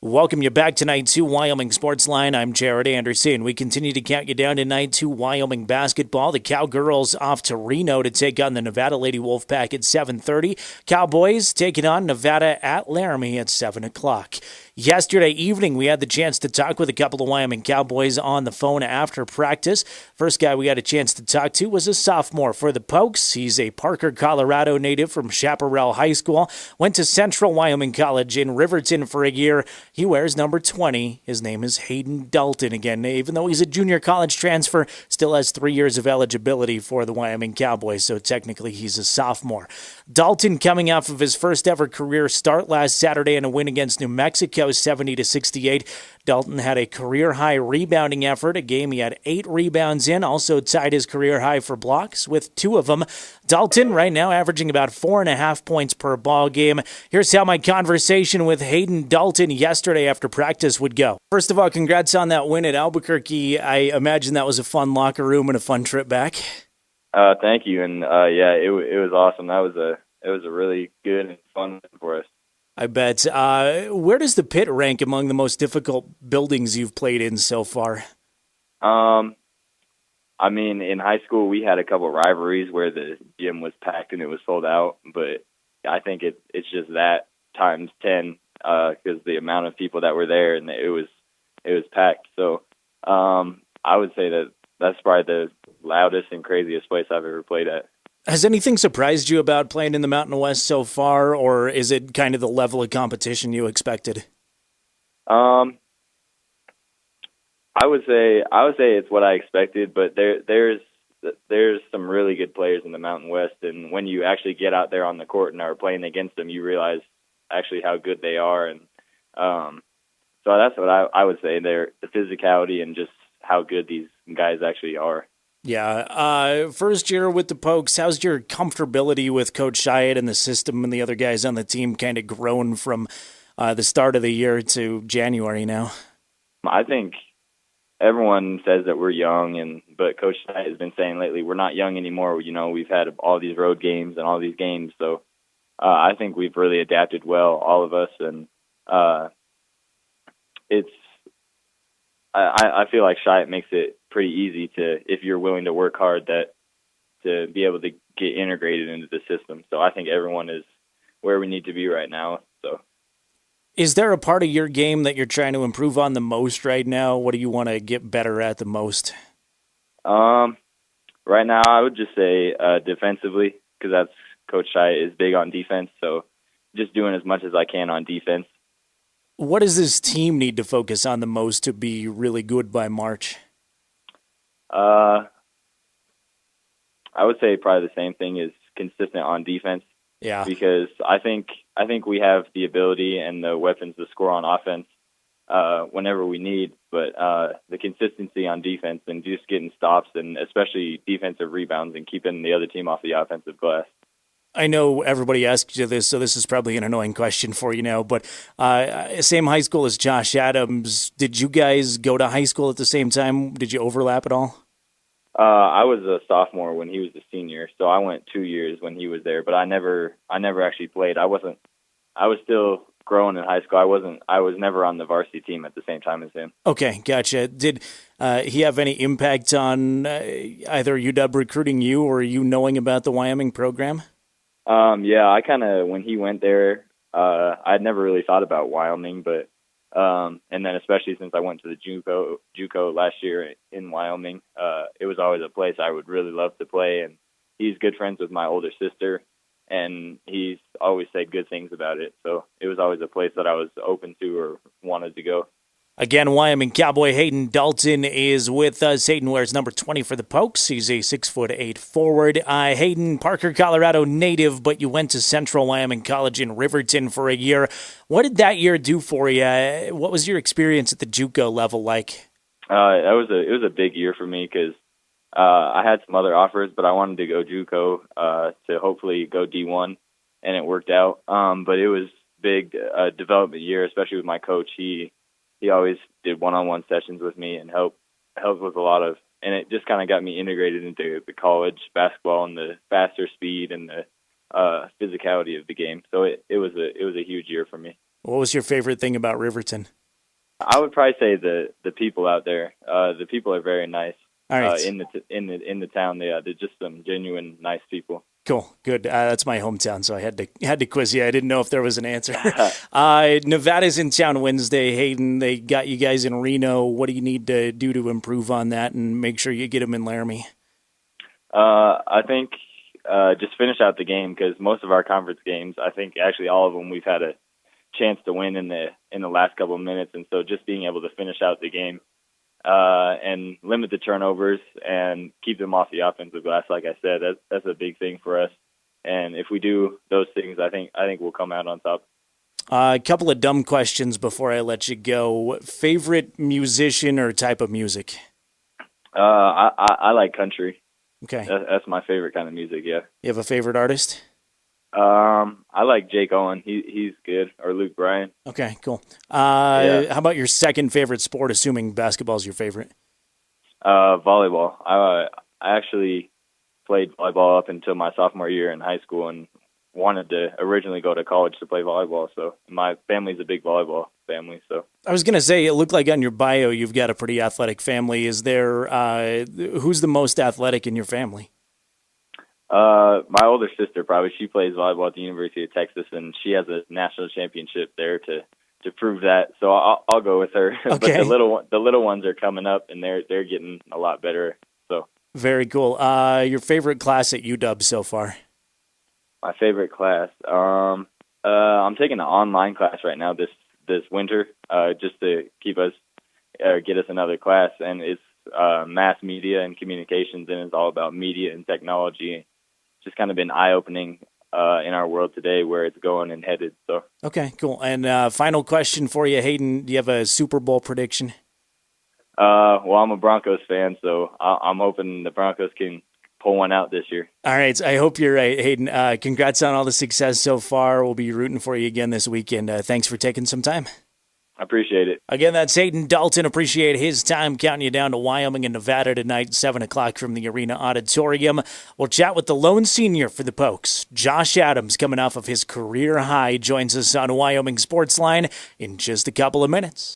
Welcome you back to Night 2 Wyoming SportsLine. I'm Jerrad Andrson. We continue to count you down to Night 2 Wyoming basketball. The Cowgirls off to Reno to take on the Nevada Lady Wolfpack at 7:30. Cowboys taking on Nevada at Laramie at 7 o'clock. Yesterday evening, we had the chance to talk with a couple of Wyoming Cowboys on the phone after practice. First guy we got a chance to talk to was a sophomore for the Pokes. He's a Parker, Colorado native from Chaparral High School. Went to Central Wyoming College in Riverton for a year. He wears number 20. His name is Hayden Dalton. Again, even though he's a junior college transfer, still has 3 years of eligibility for the Wyoming Cowboys, so technically he's a sophomore. Dalton coming off of his first ever career start last Saturday in a win against New Mexico, 70-68. Dalton had a career-high rebounding effort, a game he had 8 rebounds in, also tied his career high for blocks with 2 of them. Dalton right now averaging about 4.5 points per ball game. Here's how my conversation with Hayden Dalton yesterday after practice would go. First of all, congrats on that win at Albuquerque. I imagine that was a fun locker room and a fun trip back. Thank you, and it was awesome. It was a really good and fun win for us. I bet. Where does the pit rank among the most difficult buildings you've played in so far? I mean, in high school, we had a couple of rivalries where the gym was packed and it was sold out, but I think it's just that times 10 because the amount of people that were there and it was packed. So I would say that's probably the loudest and craziest place I've ever played at. Has anything surprised you about playing in the Mountain West so far, or is it kind of the level of competition you expected? I would say it's what I expected, but there's some really good players in the Mountain West, and when you actually get out there on the court and are playing against them, you realize actually how good they are, and so that's what I would say. The physicality and just how good these guys actually are. Yeah. First year with the Pokes, how's your comfortability with Coach Hyatt and the system and the other guys on the team kind of grown from the start of the year to January now? I think everyone says that we're young, but Coach Hyatt has been saying lately we're not young anymore. You know, we've had all these road games and all these games, so I think we've really adapted well, all of us, and I feel like Hyatt makes it pretty easy if you're willing to work hard, to be able to get integrated into the system. So I think everyone is where we need to be right now. So, is there a part of your game that you're trying to improve on the most right now? What do you want to get better at the most? Right now, I would just say defensively, because that's Coach Hyatt is big on defense. So just doing as much as I can on defense. What does this team need to focus on the most to be really good by March? I would say probably the same thing, is consistent on defense. Yeah. Because I think we have the ability and the weapons to score on offense whenever we need, but the consistency on defense and just getting stops and especially defensive rebounds and keeping the other team off the offensive glass. I know everybody asks you this, so this is probably an annoying question for you now, but same high school as Josh Adams. Did you guys go to high school at the same time? Did you overlap at all? I was a sophomore when he was a senior, so I went 2 years when he was there, but I never actually played. I was still growing in high school. I was never on the varsity team at the same time as him. Okay, gotcha. Did he have any impact on either UW recruiting you or you knowing about the Wyoming program? Yeah, I kind of, when he went there, I'd never really thought about Wyoming, but, and then especially since I went to the JUCO last year in Wyoming, it was always a place I would really love to play. And he's good friends with my older sister, and he's always said good things about it. So it was always a place that I was open to or wanted to go. Again, Wyoming Cowboy Hayden Dalton is with us. Hayden wears number 20 for the Pokes. He's a 6'8" forward. Hayden, Parker, Colorado native, but you went to Central Wyoming College in Riverton for a year. What did that year do for you? What was your experience at the JUCO level like? It was a big year for me because I had some other offers, but I wanted to go JUCO to hopefully go D1, and it worked out. But it was big development year, especially with my coach. He always did one-on-one sessions with me and helped with a lot of, and it just kind of got me integrated into the college basketball and the faster speed and the physicality of the game. So it was a huge year for me. What was your favorite thing about Riverton? I would probably say the people out there. The people are very nice. All right. In the town, they're just some genuine nice people. Cool, good. That's my hometown, so I had to quiz you. I didn't know if there was an answer. Nevada's in town Wednesday. Hayden, they got you guys in Reno. What do you need to do to improve on that and make sure you get them in Laramie? I think just finish out the game, because most of our conference games, I think actually all of them, we've had a chance to win in the last couple of minutes, and so just being able to finish out the game and limit the turnovers and keep them off the offensive glass, like I said, that's a big thing for us. And if we do those things, I think we'll come out on top. A couple of dumb questions before I let you go. Favorite musician or type of music? I like country. Okay. That's my favorite kind of music, yeah. You have a favorite artist? I like Jake Owen. He's good. Or Luke Bryan. Okay, cool. Yeah. How about your second favorite sport, assuming basketball is your favorite? Volleyball. I actually played volleyball up until my sophomore year in high school and wanted to originally go to college to play volleyball. So my family's a big volleyball family. So I was going to say, it looked like on your bio you've got a pretty athletic family. Is there who's the most athletic in your family? My older sister, probably. She plays volleyball at the University of Texas, and she has a national championship there to prove that. So I'll go with her. Okay. But the little ones are coming up, and they're getting a lot better. So very cool. Your favorite class at UW so far? My favorite class. I'm taking an online class right now this winter, just to keep us get us another class, and it's mass media and communications, and it's all about media and technology. Just kind of been eye-opening in our world today, where it's going and headed. So okay, cool. And final question for you, Hayden. Do you have a Super Bowl prediction? Well, I'm a Broncos fan, so I'm hoping the Broncos can pull one out this year. All right, I hope you're right, Hayden. Congrats on all the success so far. We'll be rooting for you again this weekend. Thanks for taking some time. I appreciate it. Again, that's Hayden Dalton. Appreciate his time counting you down to Wyoming and Nevada tonight, 7 o'clock from the Arena Auditorium. We'll chat with the lone senior for the Pokes. Josh Adams, coming off of his career high, joins us on Wyoming SportsLine in just a couple of minutes.